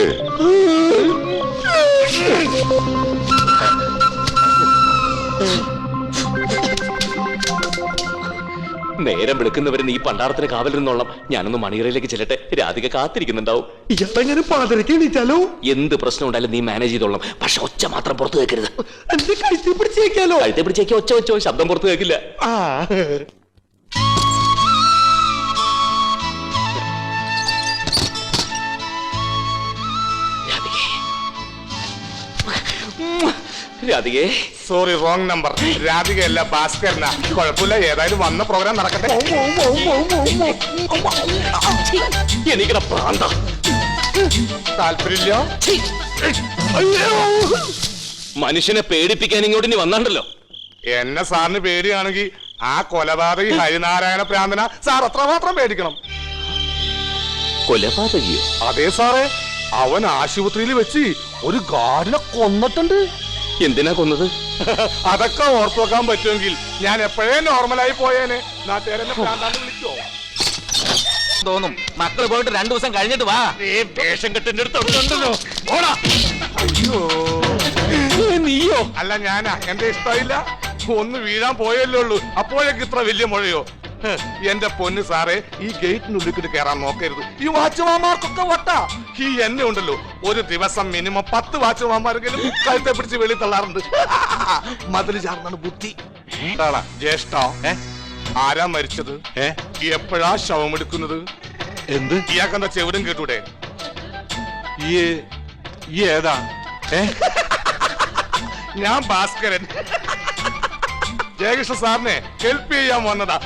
നേരം വിളിക്കുന്നവരെ നീ പണ്ടാറത്തിന് കാവലിരുന്നോളാം. ഞാനൊന്ന് മണിയറയിലേക്ക് ചെല്ലട്ടെ. രാധിക കാത്തിരിക്കുന്നുണ്ടാവും. ഇയാളെങ്ങനെ പാതിരക്ക് എണീറ്റാലോ? എന്ത് പ്രശ്നം ഉണ്ടായാലും നീ മാനേജ് ചെയ്തോളാം. പക്ഷെ ഒച്ച മാത്രം പുറത്തു കേൾക്കരുത്. എന്റെ കഴുത്തി പിടിച്ചേക്കാലോ? കഴുത്തെ പിടിച്ചേക്ക് ഒച്ച വെച്ചോ, ശബ്ദം പുറത്തു കേൾക്കില്ല. രാധികേ, സോറി, റോങ് നമ്പർ. രാധികയല്ല, ഭാസ്കരനാ. കുഴപ്പമില്ല, ഏതായാലും വന്ന പ്രോഗ്രാം നടക്കട്ടെ. എനിക്കട പ്രാന്ത. താല്പര്യമില്ല. മനുഷ്യനെ പേടിപ്പിക്കാൻ ഇങ്ങോട്ട് ഇനി വന്നാണ്ടല്ലോ. എന്നെ സാറിന് പേടിയാണെങ്കിൽ ആ കൊലപാതകി ഹരിനാരായണ പ്രാന്തന സാർ അത്രമാത്രം പേടിക്കണം. കൊലപാതകിയോ? അതെ സാറേ, അവൻ ആശുപത്രിയിൽ വെച്ച് ഒരു ഗാർഡിനെ കൊന്നിട്ടുണ്ട്. എന്തിനാ കൊന്നത്? അതൊക്കെ ഓർത്തു വെക്കാൻ പറ്റുമെങ്കിൽ ഞാൻ എപ്പോഴേ നോർമലായി പോയേനെ. നാട്ടുകാരെന്നെ പ്രാന്താന്ന് വിളിക്കോ തോന്നും. മക്കള് പോയിട്ട് 2 ദിവസം കഴിഞ്ഞിട്ട് വാ. വേഷം കെട്ടിന്റെ അടുത്തുണ്ടല്ലോ. അയ്യോ, നീയോ? അല്ല, ഞാനാ. എന്റെ ഇഷ്ടമില്ല. ഒന്ന് വീഴാൻ പോയല്ലേ ഉള്ളൂ, അപ്പോഴേക്ക് ഇത്ര വലിയ മുഴയോ? എന്റെ പൊന്ന് സാറേ, ഈ ഗേറ്റിനുള്ളിൽ കയറാൻ നോക്കരുത്. ഈ വാച്ച്മാന്മാർക്കൊക്കെ വട്ടാ. ഈ എന്നെ ഉണ്ടല്ലോ, ഒരു ദിവസം മിനിമം 10 വാച്ച്മാന്മാരെങ്കിലും കഴുത്തെ പിടിച്ച് വെളി തള്ളാറുണ്ട്. മതില് ചാർന്നാണ് ബുദ്ധി. ജ്യേഷ്ഠ, ആരാ മരിച്ചത്? എപ്പോഴാ ശവമെടുക്കുന്നത്? എന്ത്? ഇയാൾക്കെന്താ ചെവിടും കേട്ടൂടെ? ഏതാ? ഞാൻ ഭാസ്കരൻ. ജയകൃഷ്ണ സാറിനെ ഹെൽപ്പ് ചെയ്യാൻ വന്നതാ.